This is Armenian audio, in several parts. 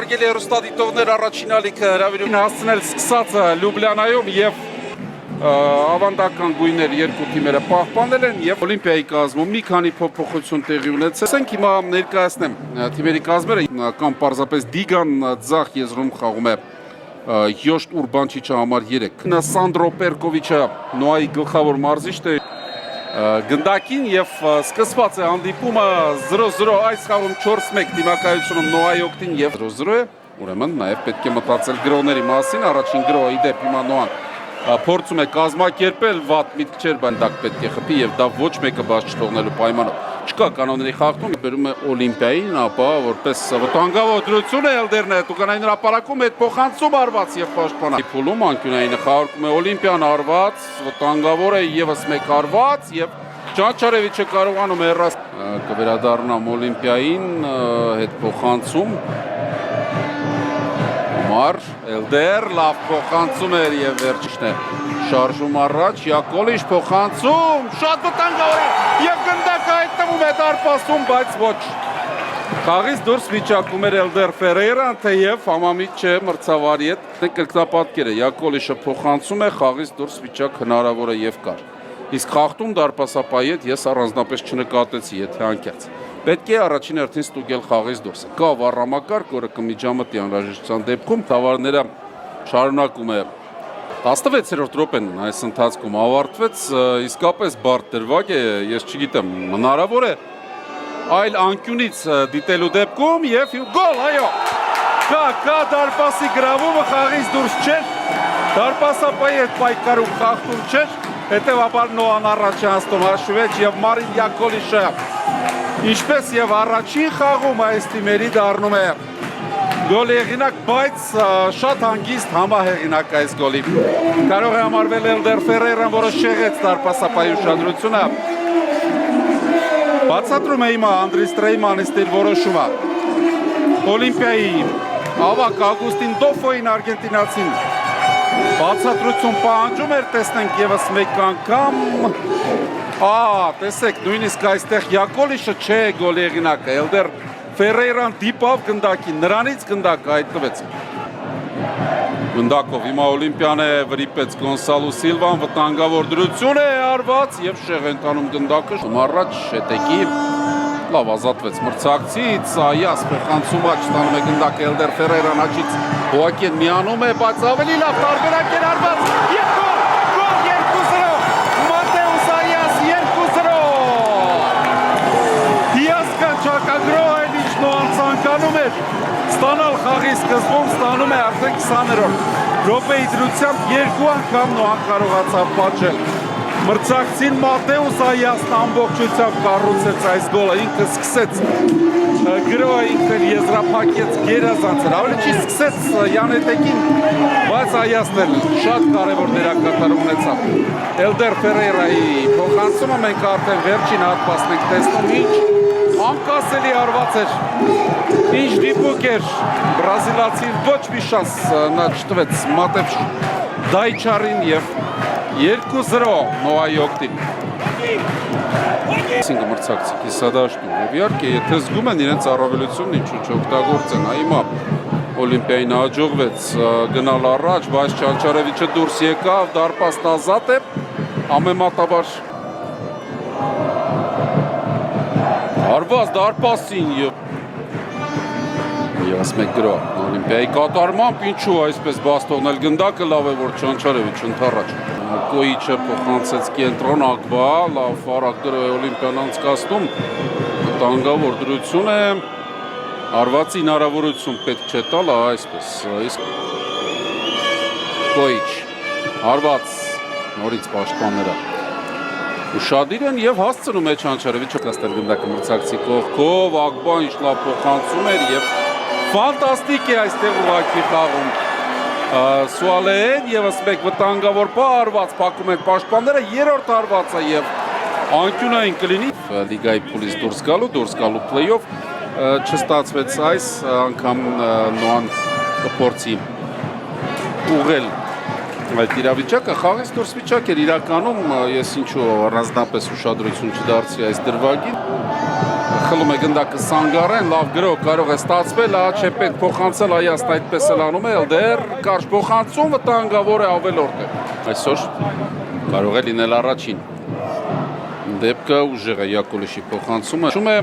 Արգելի հեռուստադիտողներ առաջին ալիքը հրավիրում հասցնել սկսած Լյուբլիանայում եւ ավանդական գույներ երկու թիմերը պահպանել են եւ Օլիմպիայի կազմում մի քանի փոփոխություն տեղի ունեցել։ Ասենք հիմա ներկայացնեմ թիմերի կազմերը կամ պարզապես Դիգան ձախ եզրում խաղում է Յոշտ Ուրբանչիչը համար 3 Սանդրո Պերկովիչը Նոայի գլխավոր մարզիչն է գնդակին եւ սկսված է հանդիպումը 0-0 այս խաղում 4-1 դիմակայությունում Նոայի օգտին եւ 0-0 է ուրեմն նաեւ պետք է մտածել գրոների մասին առաջին գրոհը իդեպ հիմա Նոան փորձում է կազմակերպել վատ միտք չէր բանդակ պետք է խփի եւ դա ոչ մեկը բաց չթողնելու պայմանով չկա կանոնների խախտում բերում է Օլիմպիային ապա որպես վտանգավոր դրություն է Էլդերն է տուկանային հրապարակում այդ փոխանցում արված եւ պաշտպանա փուլում անկյունային խաղարկում է Օլիմպիան արված վտանգավոր է եւս մեկ արված եւ Ճանչարևիչը կարողանում է հեռաս կվերադառնամ Օլիմպիային հետ փոխանցում Մար Էլդեր լավ փոխանցում էր եւ վերջին է շարժում առաջ Յակոլիշ փոխանցում շատ վտանգավոր է եւ գնդակը հայտնվում է դարպասում բայց ոչ խաղից դուրս վիճակում էր Էլդեր Ֆերեյրան թեև համամիտ չէ մրցավարի հետ կրկնապատկեր է Յակոլիշը փոխանցում է խաղից դուրս վիճակ հնարավոր է եւ կար իսկ խախտում դարպասապայի հետ ես առանձնապես չնկատեցի եթե անկեղծ պետք է առաջին հերթին ստուգել խաղից դուրս կա վառամակարգ որը կմիջամտի անհրաժեշտության դեպքում թավարները շարունակում է 16-րդ րոպեն այս ընթացքում ավարտվեց իսկապես բարդ դրվագ է ես չգիտեմ հնարավոր է այլ անկյունից դիտելու դեպքում եւ գոլ այո կա դարպասի գրավումը խաղից դուրս չէր դարպասապայի հետ պայքարում խախտում չէր հետեւաբար Նոան առաջ հասնում հաշվեց եւ Մարին Յակոլիշը ինչպես եւ առաջին խաղում այս թիմերի դառնում է գոլի հեղինակ, բայց շատ հանգիստ համահեղինակ այս գոլի։ Կարող է համարվել Էլդեր Ֆերեյրան, որը շեղեց դարպասապայի ուշադրությունը։ Բացատրում է հիմա Անդրիս Տրեյմանից իր որոշումը։ Օլիմպիայի ավակ Ագուստին Դոֆոին արգենտինացին բացատրություն պահանջում էր, տեսնենք եւս մեկ անգամ։ Տեսեք, նույնիսկ այստեղ Յակոլիշը չէ գոլի հեղինակը, Էլդեր Ֆերեյրան դիպավ գնդակին, նրանից գնդակը հայտնվեց։ Գնդակով հիմա Օլիմպիան է վրիպեց Գոնսալո Սիլվան, վտանգավոր դրություն է արված եւ շեղենտանում գնդակը առաջ շետեկի լավ ազատվեց մրցակցից, Այաս փոխանցումը չտանում է գնդակը Էլդեր Ֆերեյրան աչից ուղղակի միանում է, բայց ավելի լավ տարբերակ էր արված եւ Ստանալ խաղի սկզբում ստանում է արդեն 20-րդ րոպեի դրությամբ երկու անգամ Նոան կարողացավ պատժել մրցակցին Մատեուս Այասն ամբողջությամբ կառուցեց այս գոլը ինքը սկսեց գրոհը ինքն եզրափակեց գերազանցել ավելի չի սկսեց Յանետեկին բայց Այասն էլ շատ կարևոր դերակատարում ունեցավ Էլդեր Ֆերեյրայի փոխանցումը մենք արդեն վերջին հատվածն ենք տեսնում ինչ անկասելի արված էր ինչ դիպուկ էր բրազիլացին ոչ մի շանս նա չտվեց Մատեվ Դայչարին եւ 2-0 Նոայի օգտին Սինգը մրցակցի կիսադաշտում եւ իհարկե եթե զգում են իրենց առավելությունն ինչու չօգտագործեն հիմա Օլիմպիային հաջողվեց գնալ առաջ բայց Ճանչարևիչը դուրս եկավ դարպասն ազատ է ամենատաբար Արված դարպասին Եվս մեկ գրոհ Օլիմպիայի կատարմամբ ինչու այսպես բաց թողնել գնդակը լավ է որ Ճանչարևիչը ընդառաջ Կոիչը փոխանցեց կենտրոն Ագբա լավ արագ գրոհ է Օլիմպիան անցկացնում վտանգավոր դրություն է արվածի հնարավորություն պետք չէ տալ այսպես իսկ Կոիչ արված նորից պաշտպանները Ուշադիր են եւ հասցնում է Ճանչարևիչը կստել գնդակը մրցակցի կողքով Ագբան ինչ լավ փոխանցում էր եւ ֆանտաստիկ է այստեղ ուղղակի խաղում Սուալեն եւս մեկ վտանգավոր պահ արված փակում են պաշտպանները երրորդ արվածը եւ անկյունային կլինի լիգայի փուլից դուրս գալու փլեյոֆ չստացվեց այս անգամ Նոան կփորձի ուղղել Այդ իրավիճակը խաղից դուրս վիճակ էր իրականում ես ինչու առանձնապես ուշադրություն չդարձրի այս դրվագին Խլում է գնդակը Սանգարեն, լավ գրող կարող է ստացվել, չէ պետք փոխանցել, Այաստն այդպես էլ անում է, դեռ կարճ փոխանցում վտանգավոր է ավելորդ է։ Այսօր կարող է լինել առաջին դեպքը ուժեղ է Յակուլիշի փոխանցումը։ Շում է,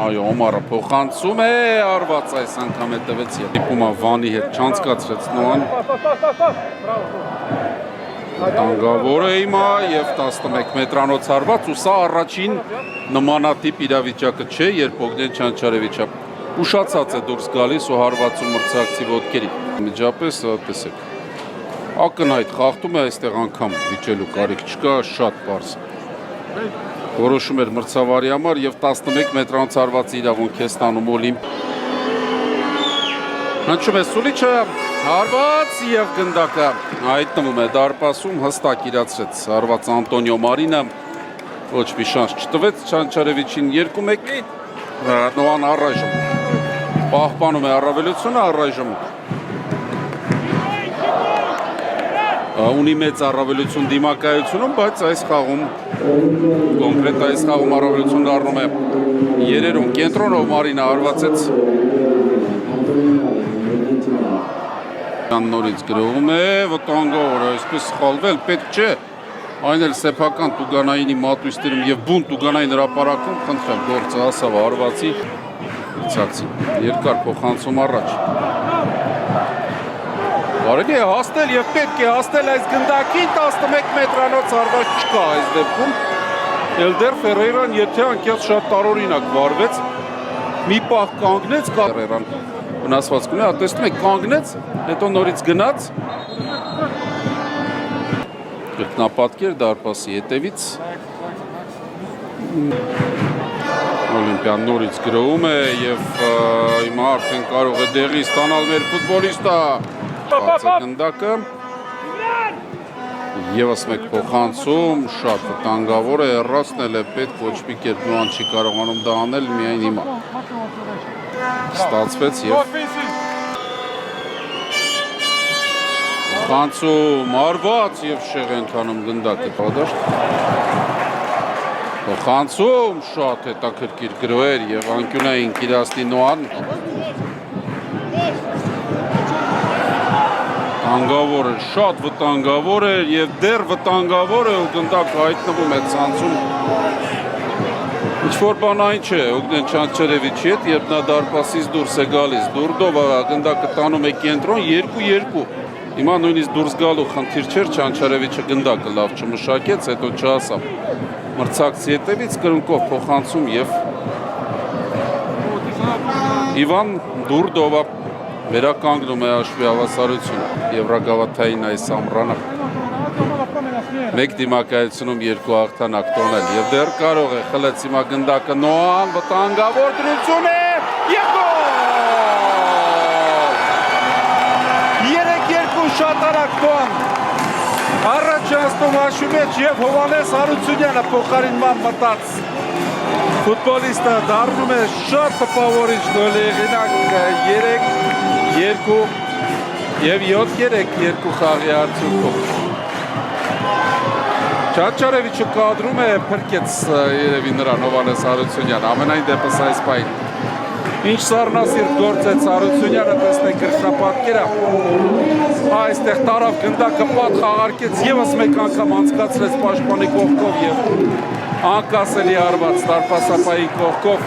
այո, Օմարը փոխանցում է, արված այս անգամ է տվեց դիպում է Վանի հետ չանցկացրեց Նոան։ Վտանգավոր է հիմա և 11 մետրանոց հարված ու սա առաջին նմանատիպ իրավիճակը չէ, երբ Օգնեն Չանչարևիչը ուշացած է դուրս գալիս ու հարվածում մրցակցի ոտքերի։ Միջապես տեսեք, ակնհայտ խախտում է այստեղ անգամ վիճելու կարիք չկա, շատ պարզ։ Որոշում էր մրցավարի համար և 11 մետրանոց հարվածի իրավունք է ստանում Օլիմպ։ Հնչում է Սուլիչը, հարված և գնդակը հայտնվում է դարպասում, հստակ իրացրեց հարված Անտոնիո Մարինը, ոչ մի շանս չտվեց Չանչարևիչին 2-1, Նոան առայժմ պահպանում է առավելությունը, առայժմ ունի մեծ առավելություն դիմակայությունում, բայց այս խաղում, կոնկրետ այս խաղում առավելություն դառնում է երերում, կենտրոնով Մարինը հարվածեց նորից գրողում է, վտանգավոր է, այսպես խալվել, պետք չէ, այն էլ սեփական Տուգանայինի մատույցներում և բուն Տուգանային հրապարակում, խնդրեմ, գործը հասավ հարվածի, ցածի, երկար փոխանցում առաջ։ Կարելի է հասնել և պետք է հասնել այս գնդակին, 11 մետրանոց հարված չկա այս դեպքում, Էլդեր Ֆերեյրան եթե անկեղծ շատ տարօրինակ վարվեց, մի պահ կանգնեց, Ֆերեյրան վնասվածքում է, տեսնում եք կանգնեց, հետո նորից գնաց, կրկնապատկեր դարպասի հետևից, Օլիմպիան նորից գրոում է և հիմա արդեն կարող է դեղի ստանալ մեր ֆուտբոլիստը, բաց է գնդակը, ևս մեկ փոխանցում, շատ վտանգավոր է, հեռացնել է պետք, ոչ մի կերպ Նոան չի կարողանում դա անել, միայն հիմա ստացվեց և փոխանցում, արված և շեղ ենթանում գնդակը պատաշտ, փոխանցում, շատ հետաքրքիր գրոհեր և անկյունային կիրասնի Նոան, վտանգավոր է, շատ վտանգավոր է և դեռ վտանգավոր է ու գնդակը հայտնվում է ցանցում, ինչ-որ բան այն չէ, Օգնեն Չանչարևիչի հետ, երբ նա դարպասից դուրս է գալիս, Դուրդովը գնդակը տանում է կենտրոն, 2-2, հիմա նույնիսկ դուրս գալու խնդիր չէր, Չանչարևիչը գնդակը լավ չմշակեց, հետո չհասավ մրցակցի հետևից կրունկով փոխանցում և Իվան Դուրդովը վերականգնում է հաշվի հավասարությունը Եվրագավաթային այս ամռանը մեկ դիմակայությունում երկու հաղթանակ տոնել և դեռ կարող է խլեց հիմա գնդակը Նոան վտանգավոր դրություն է և գոլ 3-2 շատ արագ Նոան առաջ հասնում հաշվի մեջ և Հովհաննես Հարությունյանը փոխարինման մտած ֆուտբոլիստը դառնում է շատ տպավորիչ գոլի հեղինակ 3-2 և 7-3 խաղի արդյունքում Չանչարևիչը կադրում է, փրկեց երևի նրան Հովհաննես Հարությունյանը, ամենայն դեպս այս պահին ինչ սառնասիրտ գործեց Հարությունյանը, տեսնեք կրկնապատկերը, այստեղ տարավ գնդակը պատ խաղարկեց, ևս մեկ անգամ անցկացրեց պաշտպանի կողքով և անկասելի արված դարպասապայի կողքով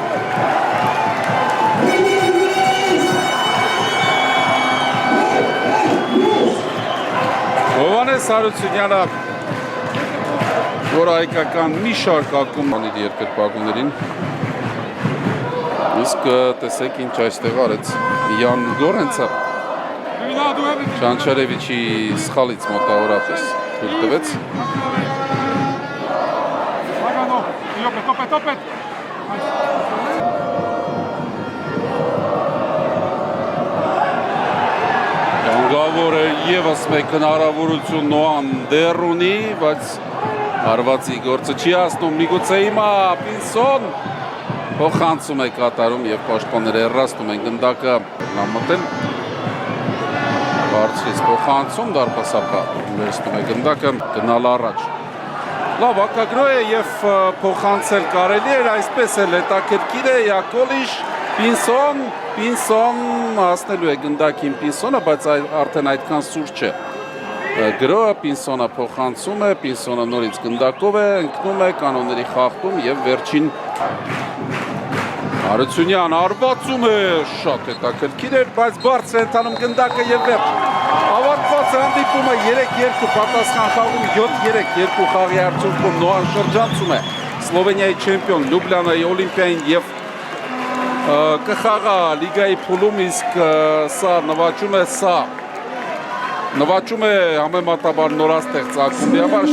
Հովհաննես Հարությունյանը, որ հայկական մի շարք ակում անիր երկրպագուներին, իսկ տեսեք ինչ այստեղ արեց Յան Գորենցը Չանչարևիչի սխալից մոտավորապես թույլ տվեց Գանգավոր է ևս մեկ հնարավորություն Նոան դեռ ունի, բայց հարվածի գործը չի հասնում, միգուցե հիմա Պինսոն փոխանցում է կատարում և պաշտպանները հեռացնում են գնդակը մտել բարձրից փոխանցում դարպասապա վերցնում է գնդակը գնալ առաջ Լավ, ակագրո է և փոխանցել կարելի էր, այսպես էլ հետաքրքիր է, Յակոլիշ, Պինսոն հասնելու է գնդակին Պինսոնը, բայց արդեն այդքան սուր չէ։ Գրոը Պինսոնը փոխանցում է, Պինսոնը նորից գնդակով է, ընկնում է կանոնների խախտում և վերջին Հարությունյան արվածում է, շատ հետաքրքիր էր, բայց բարձր է ընթանում գնդակը և վերջ։ Ավարտված հանդիպումը 3-2 պատասխան խաղում 7-3 խաղի արդյունքում Նոան շրջանցում է Սլովենիայի չեմպիոն Լյուբլիանայի Օլիմպիային և կխաղա լիգայի փուլում, իսկ սա նվաճում է համեմատաբար նորաստեղծ ակումբի համար։